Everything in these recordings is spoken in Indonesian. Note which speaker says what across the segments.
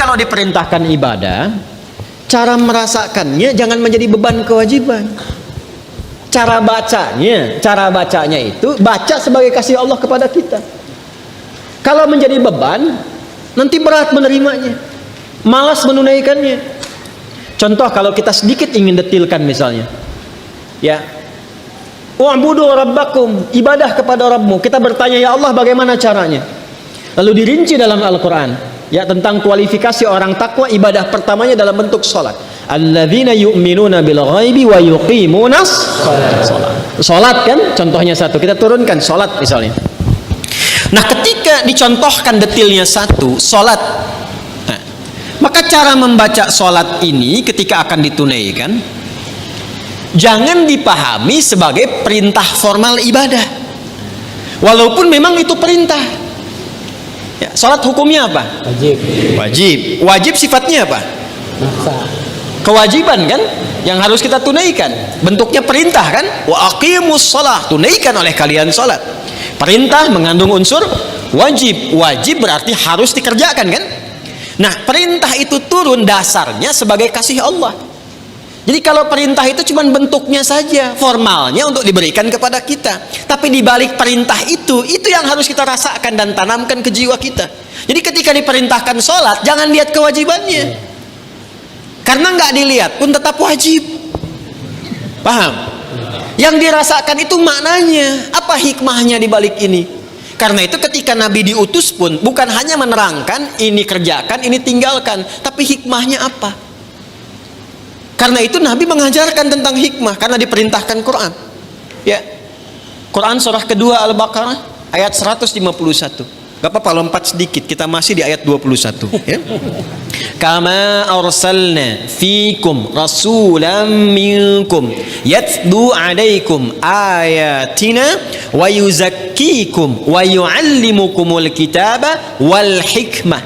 Speaker 1: kalau diperintahkan ibadah, cara merasakannya jangan menjadi beban kewajiban. Cara bacanya itu baca sebagai kasih Allah kepada kita. Kalau menjadi beban, nanti berat menerimanya, malas menunaikannya. Contoh kalau kita sedikit ingin detilkan misalnya, ya, wa'budu rabbakum, ibadah kepada Rabbmu. Kita bertanya, ya Allah bagaimana caranya? Lalu dirinci dalam Al-Quran, ya, tentang kualifikasi orang takwa. Ibadah pertamanya dalam bentuk salat. Alladzina yu'minuna bil ghaibi wa yuqimunas salat. Salat kan contohnya satu, kita turunkan salat misalnya. Nah, ketika dicontohkan detilnya satu, salat. Nah, maka cara membaca salat ini ketika akan ditunaikan jangan dipahami sebagai perintah formal ibadah. Walaupun memang itu perintah. Ya, salat hukumnya apa? Wajib sifatnya apa?
Speaker 2: Maksa.
Speaker 1: Kewajiban kan yang harus kita tunaikan. Bentuknya perintah kan? Wa aqimus shalah, tunaikan oleh kalian salat. Perintah mengandung unsur wajib. Wajib berarti harus dikerjakan kan? Nah, perintah itu turun dasarnya sebagai kasih Allah. Jadi kalau perintah itu cuma bentuknya saja, formalnya untuk diberikan kepada kita. Tapi di balik perintah itu yang harus kita rasakan dan tanamkan ke jiwa kita. Jadi ketika diperintahkan sholat, jangan lihat kewajibannya. Karena nggak dilihat pun tetap wajib. Paham? Yang dirasakan itu maknanya, apa hikmahnya di balik ini. Karena itu ketika Nabi diutus pun bukan hanya menerangkan ini kerjakan, ini tinggalkan, tapi hikmahnya apa? Karena itu Nabi mengajarkan tentang hikmah karena diperintahkan Quran. Ya. Quran surah kedua Al-Baqarah ayat 151. Gak apa-apa lompat sedikit, kita masih di ayat 21 ya. Kama arsalna fikum rasulan minkum yatlu alaikum ayatina wa yuzakkikum wa yuallimukumul kitaba wal hikmah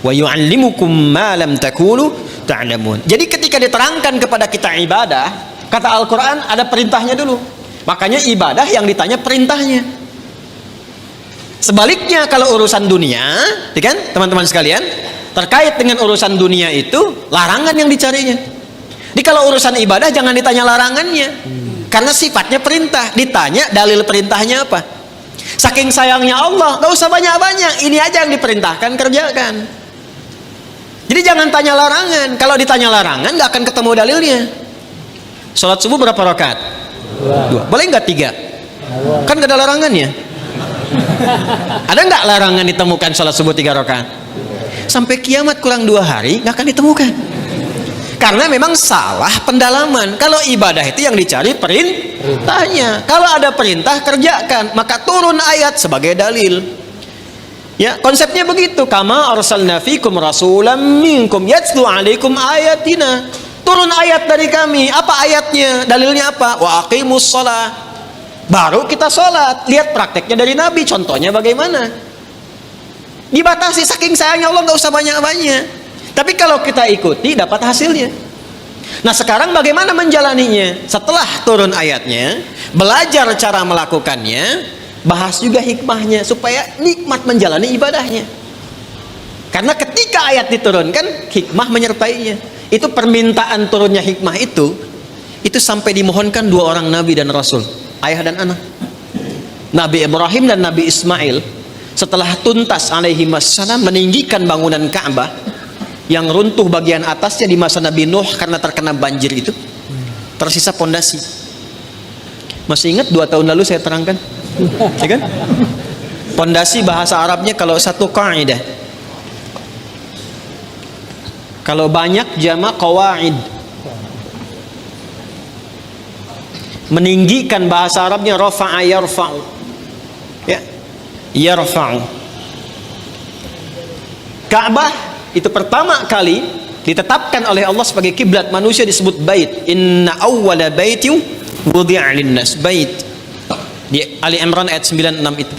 Speaker 1: wa yuallimukum ma lam takunu ta'lamun. Jadi ketika diterangkan kepada kita ibadah, kata Al-Quran ada perintahnya dulu. Makanya ibadah yang ditanya perintahnya. Sebaliknya kalau urusan dunia, kan teman-teman sekalian, terkait dengan urusan dunia itu larangan yang dicarinya. Jadi kalau urusan ibadah jangan ditanya larangannya, karena sifatnya perintah. Ditanya dalil perintahnya apa. Saking sayangnya Allah, gak usah banyak-banyak, ini aja yang diperintahkan kerjakan. Jadi jangan tanya larangan. Kalau ditanya larangan gak akan ketemu dalilnya. Sholat subuh berapa rakaat? 2. Boleh nggak 3? Kan gak ada larangannya. Ada nggak larangan ditemukan sholat subuh 3 rakaat? Sampai kiamat kurang 2 hari nggak akan ditemukan. Karena memang salah pendalaman. Kalau ibadah itu yang dicari perintahnya. Kalau ada perintah kerjakan, maka turun ayat sebagai dalil. Ya, konsepnya begitu. Kama arsalna fikum rasulam minkum yatlu alaikum ayatina. Turun ayat dari kami. Apa ayatnya? Dalilnya apa? Wa aqimus shalah. Baru kita sholat. Lihat prakteknya dari Nabi. Contohnya bagaimana? Dibatasi saking sayangnya Allah, nggak usah banyak-banyak. Tapi kalau kita ikuti dapat hasilnya. Nah sekarang bagaimana menjalaninya? Setelah turun ayatnya, belajar cara melakukannya, bahas juga hikmahnya supaya nikmat menjalani ibadahnya. Karena ketika ayat diturunkan, hikmah menyertainya. Itu permintaan turunnya hikmah itu sampai dimohonkan 2 orang Nabi dan Rasul, ayah dan anak. Nabi Ibrahim dan Nabi Ismail setelah tuntas alaihi wassalam meninggikan bangunan Ka'bah yang runtuh bagian atasnya di masa Nabi Nuh karena terkena banjir itu, tersisa pondasi. Masih ingat 2 tahun lalu saya terangkan, ya kan? Pondasi bahasa Arabnya kalau satu kaidah, kalau banyak jamak qawaid. Meninggikan bahasa Arabnya rafa'a yarfa'u. Ya. Yarfa'u. Ka'bah itu pertama kali ditetapkan oleh Allah sebagai kiblat manusia disebut bait. Inna awwala baitin wudi'a lin-nas, bait. Di Ali Imran ayat 96 itu.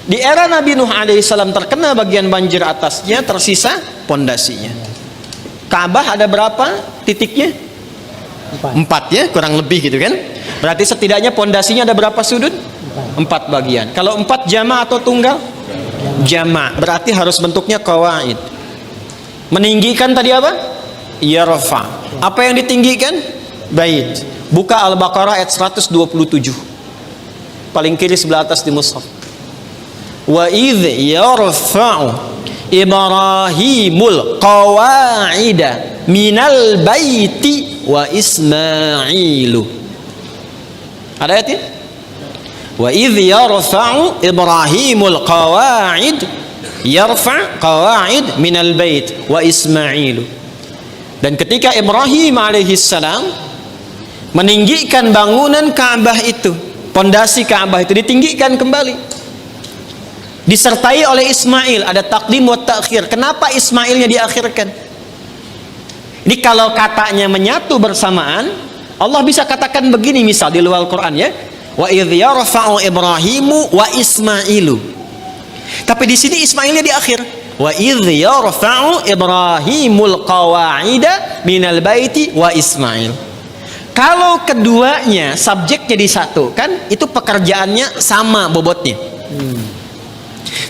Speaker 1: Di era Nabi Nuh alaihissalam terkena bagian banjir atasnya, tersisa pondasinya. Ka'bah ada berapa titiknya? 4 ya, kurang lebih gitu kan. Berarti setidaknya pondasinya ada berapa sudut? 4 bagian. Kalau 4 jama' atau tunggal? Jama'. Berarti harus bentuknya qawaid. Meninggikan tadi apa? Yarfa. Apa yang ditinggikan? Bait. Buka Al-Baqarah ayat 127. Paling kiri sebelah atas di mushaf. Wa idh yarfa'u Ibrahimul qawa'ida minal baiti wa Ismailu. Ada ayatnya? Wa idh yarfa'u Ibrahimul qawa'id minal bait wa Ismailu. Dan ketika Ibrahim alaihissalam meninggikan bangunan Ka'bah itu, pondasi Ka'bah itu ditinggikan kembali, disertai oleh Ismail. Ada takdim wa ta'khir. Kenapa Ismailnya diakhirkan? Ini kalau katanya menyatu bersamaan, Allah bisa katakan begini, misal di luar Quran ya, wa idh yarfa'u Ibrahimu wa Ismailu. Tapi di sini Ismailnya di akhir. Wa idh yarfa'u Ibrahimul qawa'ida minal baiti wa Ismail. Kalau keduanya subjeknya disatukan, itu pekerjaannya sama bobotnya.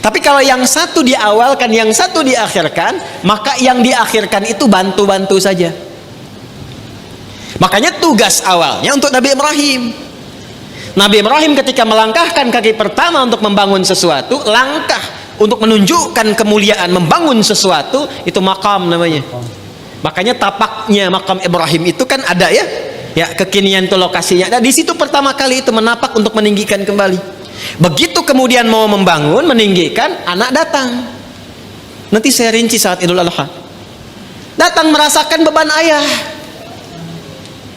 Speaker 1: Tapi kalau yang satu diawalkan, yang satu diakhirkan, maka yang diakhirkan itu bantu-bantu saja. Makanya tugas awalnya untuk Nabi Ibrahim. Nabi Ibrahim ketika melangkahkan kaki pertama untuk membangun sesuatu, langkah untuk menunjukkan kemuliaan membangun sesuatu, itu makam namanya. Makanya tapaknya makam Ibrahim itu kan ada ya, ya kekinian itu lokasinya. Nah, di situ pertama kali itu menapak untuk meninggikan kembali. Begitu kemudian mau membangun, meninggikan, anak datang. Nanti saya rinci saat Idul Adha. Datang merasakan beban ayah.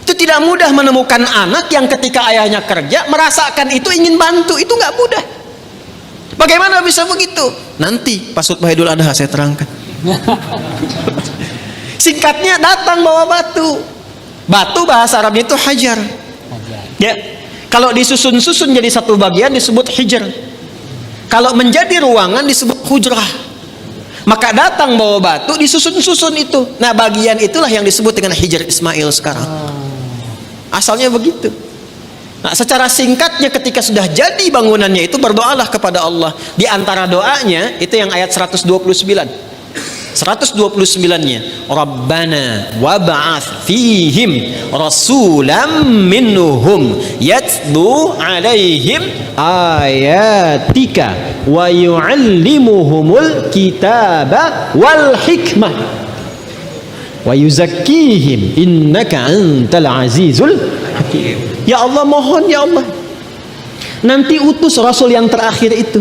Speaker 1: Itu tidak mudah menemukan anak yang ketika ayahnya kerja merasakan itu, ingin bantu, itu nggak mudah. Bagaimana bisa begitu? Nanti pas khutbah Idul Adha saya terangkan. Singkatnya, datang bawa batu. Batu bahasa Arabnya itu hajar. Ya. Kalau disusun-susun jadi satu bagian disebut hijr. Kalau menjadi ruangan disebut hujrah. Maka datang bawa batu, disusun-susun itu. Nah, bagian itulah yang disebut dengan hijr Ismail sekarang. Asalnya begitu. Nah, secara singkatnya ketika sudah jadi bangunannya itu, berdoalah kepada Allah. Di antara doanya itu yang ayat 129. 129-nya, Rabbana wab'ats fihim rasulam minhum yatlu alaihim ayatika wa yu'allimuhumul kitaba wal hikmah wa yuzakkihim innaka antal azizul hakim. Ya Allah, mohon ya Allah, nanti utus Rasul yang terakhir itu,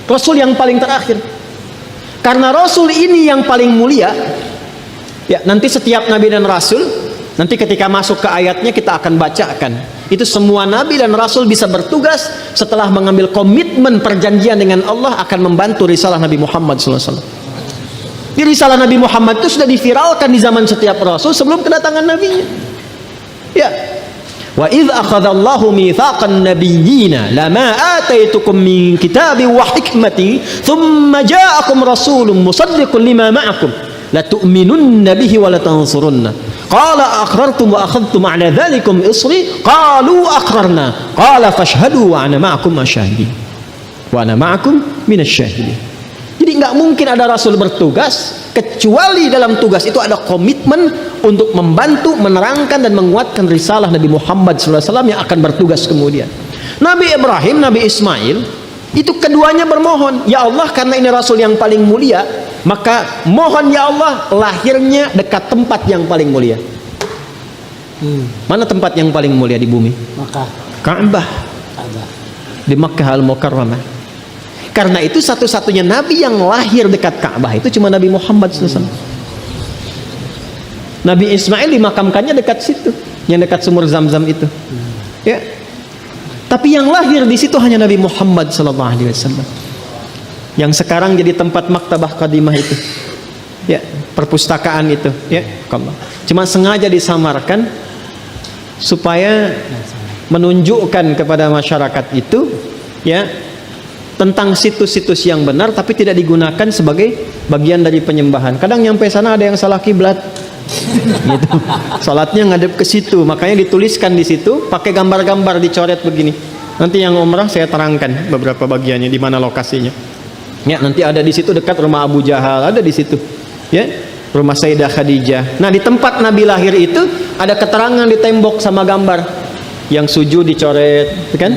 Speaker 1: Rasul yang paling terakhir. Karena Rasul ini yang paling mulia. Ya, nanti setiap Nabi dan Rasul, nanti ketika masuk ke ayatnya kita akan bacakan. Itu semua Nabi dan Rasul bisa bertugas setelah mengambil komitmen perjanjian dengan Allah akan membantu risalah Nabi Muhammad SAW. Di risalah Nabi Muhammad itu sudah diviralkan di zaman setiap Rasul sebelum kedatangan Nabinya. Ya. Wa idh akhadallahu mitsaqan nabiyyina lama ataitukum min kitabin wa hikmatin thumma ja'akum rasulun musaddiqun lima ma'akum la tu'minunna bihi wa la tansurunna qala aqrartum wa akhadhtum 'ala dhalikum isri qalu aqrarna qala fashhadu wa ana ma'akum asyahidin wa ana ma'akum minasyahidin. Jadi nggak mungkin ada Rasul bertugas kecuali dalam tugas itu ada komitmen untuk membantu, menerangkan dan menguatkan risalah Nabi Muhammad SAW yang akan bertugas kemudian. Nabi Ibrahim, Nabi Ismail, itu keduanya bermohon, ya Allah, karena ini Rasul yang paling mulia, maka mohon ya Allah lahirnya dekat tempat yang paling mulia. Mana tempat yang paling mulia di bumi?
Speaker 2: Makkah.
Speaker 1: Ka'bah. Di Makkah Al-Mukarramah. Karena itu satu-satunya Nabi yang lahir dekat Ka'bah itu cuma Nabi Muhammad SAW. Nabi Ismail dimakamkannya dekat situ, yang dekat sumur Zam-Zam itu. Ya. Tapi yang lahir di situ hanya Nabi Muhammad SAW. Yang sekarang jadi tempat maktabah qadimah itu. Ya, perpustakaan itu, ya. Cuma sengaja disamarkan supaya menunjukkan kepada masyarakat itu, ya, tentang situs-situs yang benar, tapi tidak digunakan sebagai bagian dari penyembahan. Kadang nyampe sana ada yang salah kiblat, gitu. Salatnya ngadep ke situ, makanya dituliskan di situ, pakai gambar-gambar dicoret begini. Nanti yang umrah saya terangkan beberapa bagiannya di mana lokasinya. Ya, nanti ada di situ dekat rumah Abu Jahal, ada di situ. Ya, rumah Sayyidah Khadijah. Nah, di tempat Nabi lahir itu ada keterangan di tembok sama gambar. Yang sujud dicoret, kan?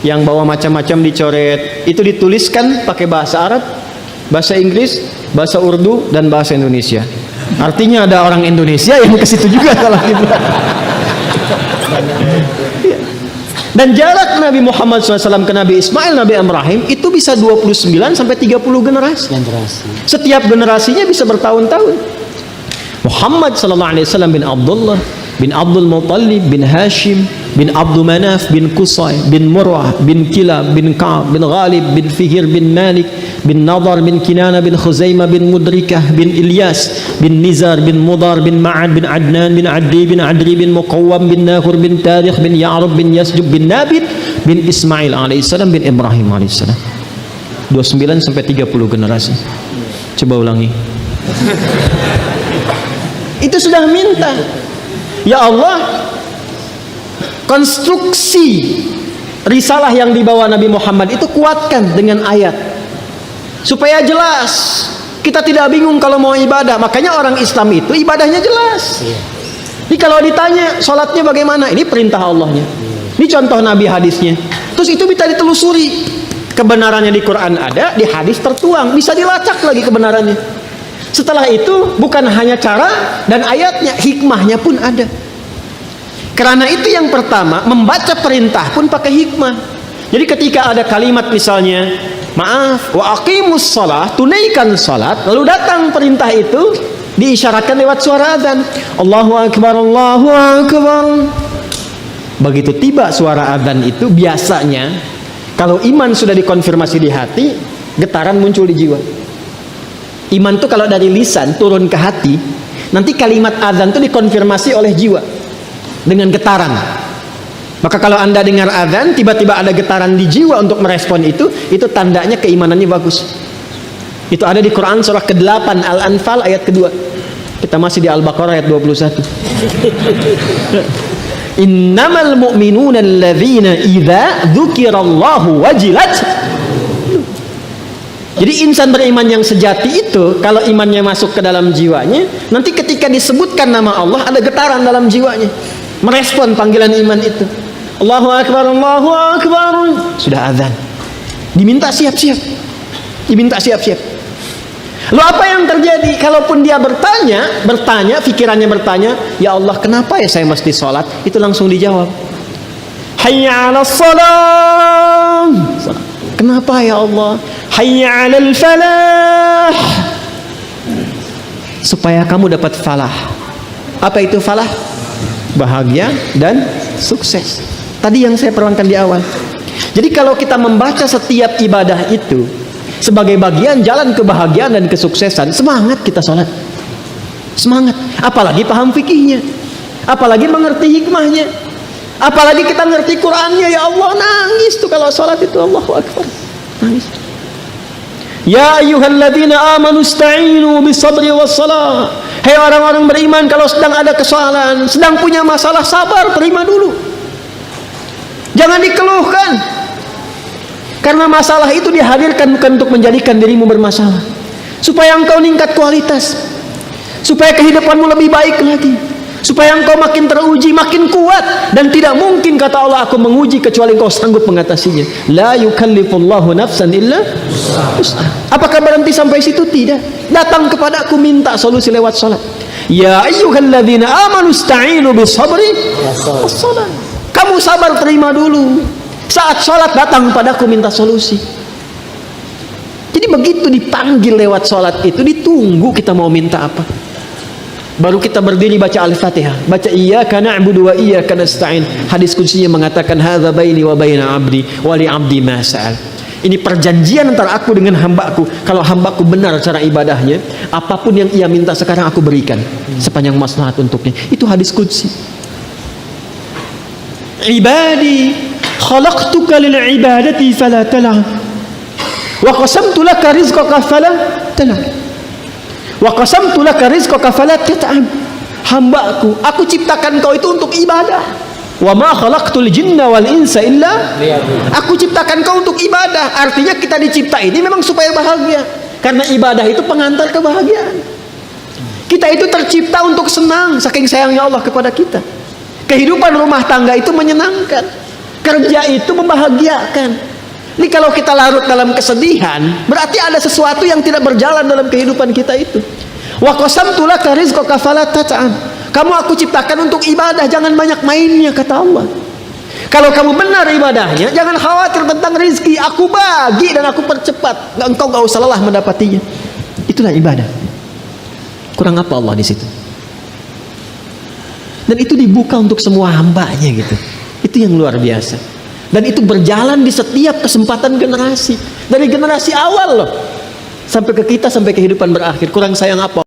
Speaker 1: Yang bawa macam-macam dicoret. Itu dituliskan pakai bahasa Arab, bahasa Inggris, bahasa Urdu, dan bahasa Indonesia. Artinya ada orang Indonesia yang ke situ juga kalau gitu. Dan jarak Nabi Muhammad SAW ke Nabi Ismail, Nabi Ibrahim itu bisa 29 sampai 30 generasi. Setiap generasinya bisa bertahun-tahun. Muhammad SAW bin Abdullah bin Abdul Muttalib bin Hashim bin Abdul Manaf bin Qusay bin Murrah bin Kilab bin Ka'ab bin Ghalib bin Fihir bin Malik bin Nadar bin Kinana bin Khuzaimah bin Mudrikah bin Ilyas bin Nizar bin Mudar bin Ma'ad bin Adnan bin Adri bin Adri bin Muqawwam bin Nahur bin Tarikh bin Ya'rub bin Yasjub bin Nabit bin Ismail alaihissalam bin Ibrahim alaihissalam. 29 sampai 30 generasi. Coba ulangi. Itu sudah minta, ya Allah, konstruksi risalah yang dibawa Nabi Muhammad itu kuatkan dengan ayat supaya jelas, kita tidak bingung kalau mau ibadah. Makanya orang Islam itu ibadahnya jelas. Jadi kalau ditanya sholatnya bagaimana, ini perintah Allahnya, ini contoh Nabi hadisnya, terus itu bisa ditelusuri kebenarannya. Di Quran ada, di hadis tertuang, bisa dilacak lagi kebenarannya. Setelah itu bukan hanya cara dan ayatnya, hikmahnya pun ada. Karena itu yang pertama, membaca perintah pun pakai hikmah. Jadi ketika ada kalimat misalnya, maaf, wa aqimus shalah, tunaikan salat, lalu datang perintah itu diisyaratkan lewat suara adzan, Allahu akbar, Allahu akbar. Begitu tiba suara adzan itu, biasanya kalau iman sudah dikonfirmasi di hati, getaran muncul di jiwa. Iman itu kalau dari lisan turun ke hati, nanti kalimat adzan itu dikonfirmasi oleh jiwa dengan getaran. Maka kalau Anda dengar adzan, tiba-tiba ada getaran di jiwa untuk merespon itu tandanya keimanannya bagus. Itu ada di Quran surah ke-8 Al-Anfal ayat kedua. Kita masih di Al-Baqarah ayat 21. Innamal mu'minuna alladzina idza dzukirallahu wajilat. Jadi insan beriman yang sejati itu, kalau imannya masuk ke dalam jiwanya, nanti ketika disebutkan nama Allah, ada getaran dalam jiwanya, merespon panggilan iman itu. Allahu akbar, Allahu akbar. Sudah azan, diminta siap-siap, diminta siap-siap. Lalu apa yang terjadi? Kalaupun dia bertanya, pikirannya bertanya, ya Allah, kenapa ya saya mesti sholat? Itu langsung dijawab, hayya 'alas shalah. Kenapa ya Allah? Hayya 'alal falah. Supaya kamu dapat falah. Apa itu falah? Bahagia dan sukses. Tadi yang saya terangkan di awal. Jadi kalau kita membaca setiap ibadah itu sebagai bagian jalan kebahagiaan dan kesuksesan, semangat kita sholat. Semangat. Apalagi paham fikihnya, apalagi mengerti hikmahnya, apalagi kita ngerti Qurannya. Ya Allah, nangis tuh kalau sholat itu. Allahu akbar, nangis. Ya ayyuhalladzina amanu ista'inu bisabri wassalah. Hei orang-orang beriman, kalau sedang ada kesalahan, sedang punya masalah, sabar, terima dulu. Jangan dikeluhkan. Karena masalah itu dihadirkan bukan untuk menjadikan dirimu bermasalah, supaya engkau meningkat kualitas, supaya kehidupanmu lebih baik lagi, supaya engkau makin teruji, makin kuat. Dan tidak mungkin, kata Allah, aku menguji kecuali engkau sanggup mengatasinya. La yukallifullahu nafsan illa wus'aha. Apakah berhenti sampai situ? Tidak. Datang kepada aku, minta solusi lewat salat. Ya ayyuhalladzina amanu ista'inu bisabri wassalah. Kamu sabar, terima dulu. Saat sholat datang padaku, minta solusi. Jadi begitu dipanggil lewat sholat itu, ditunggu kita mau minta apa. Baru kita berdiri baca Al-Fatihah, baca iyyaka na'budu wa iyyaka nasta'in. Hadis kutsinya mengatakan hadza baini wa baina 'abdi wa li 'abdi ma sa'al. Ini perjanjian antara aku dengan hambaku. Kalau hambaku benar cara ibadahnya, apapun yang ia minta sekarang aku berikan sepanjang maslahat untuknya. Itu hadis qudsi. Ibadi khalaqtuka lil ibadati fala tal'ab wa qasamtu laka rizqaka fala tal'ab wa qasamtu laka rizqaka fala tat'am. Hambaku, aku ciptakan kau itu untuk ibadah. Wa ma khalaqtul jinna wal insa illa liya'budun. Aku ciptakan kau untuk ibadah. Artinya kita dicipta ini memang supaya bahagia. Karena ibadah itu pengantar kebahagiaan.
Speaker 2: Kita itu tercipta untuk senang, saking sayangnya Allah kepada kita. Kehidupan rumah tangga itu menyenangkan, kerja itu membahagiakan. Ini kalau kita larut dalam kesedihan, berarti ada sesuatu yang tidak berjalan dalam kehidupan kita itu. Wa qasamtu laka rizqaka fala tat'an. Kamu aku ciptakan untuk ibadah, jangan banyak mainnya, kata Allah. Kalau kamu benar ibadahnya, jangan khawatir tentang rizki. Aku bagi dan aku percepat. Engkau gak usah lelah mendapatinya. Itulah ibadah. Kurang apa Allah di situ? Dan itu dibuka untuk semua hambanya gitu. Itu yang luar biasa. Dan itu berjalan di setiap kesempatan generasi. Dari generasi awal loh, sampai ke kita, sampai kehidupan berakhir. Kurang sayang apa?